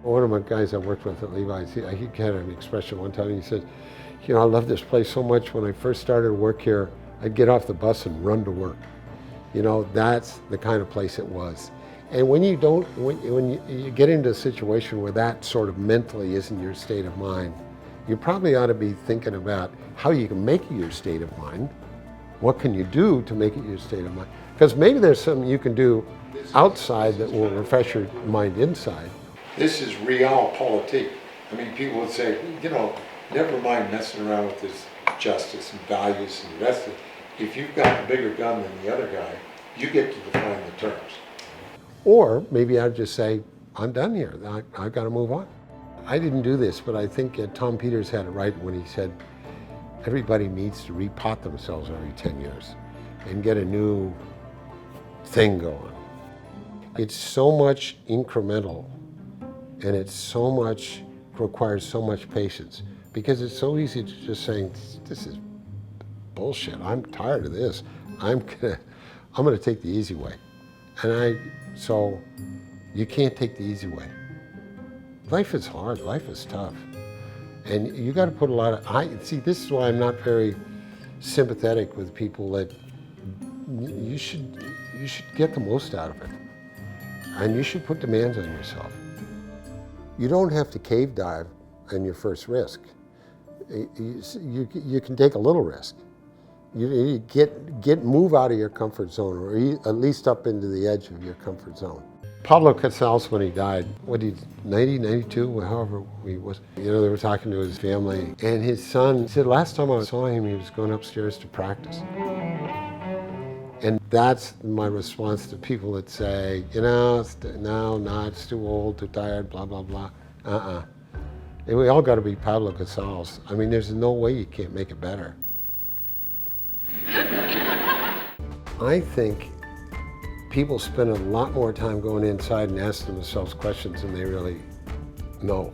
One of my guys I worked with at Levi's, he had an expression one time. He said, "You know, I love this place so much. When I first started work here, I'd get off the bus and run to work." You know, that's the kind of place it was. And when you don't, when you get into a situation where that sort of mentally isn't your state of mind, you probably ought to be thinking about how you can make it your state of mind. What can you do to make it your state of mind? Because maybe there's something you can do outside that will refresh your mind inside. This is realpolitik. I mean, people would say, you know, never mind messing around with this justice and values and the rest of it. If you've got a bigger gun than the other guy, you get to define the terms. Or maybe I'd just say, I'm done here. I've got to move on. I didn't do this, but I think Tom Peters had it right when he said, everybody needs to repot themselves every 10 years and get a new thing going. It's so much incremental, and it's so much, requires so much patience, because it's so easy to just saying, this is bullshit, I'm tired of this, I'm gonna take the easy way. So you can't take the easy way. Life is hard, life is tough. And you got to put a lot of, see, this is why I'm not very sympathetic with people that you should get the most out of it. And you should put demands on yourself. You don't have to cave dive on your first risk. You can take a little risk. You move out of your comfort zone, or at least up into the edge of your comfort zone. Pablo Casals, when he died, 90, 92, however he was, you know, they were talking to his family, and his son said, last time I saw him, he was going upstairs to practice. And that's my response to people that say, you know, it's too old, too tired, blah, blah, blah. And we all got to be Pablo Casals. I mean, there's no way you can't make it better. I think people spend a lot more time going inside and asking themselves questions than they really know.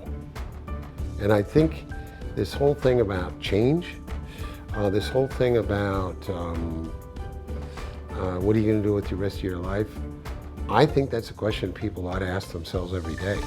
And I think this whole thing about change, this whole thing about what are you going to do with the rest of your life, I think that's a question people ought to ask themselves every day.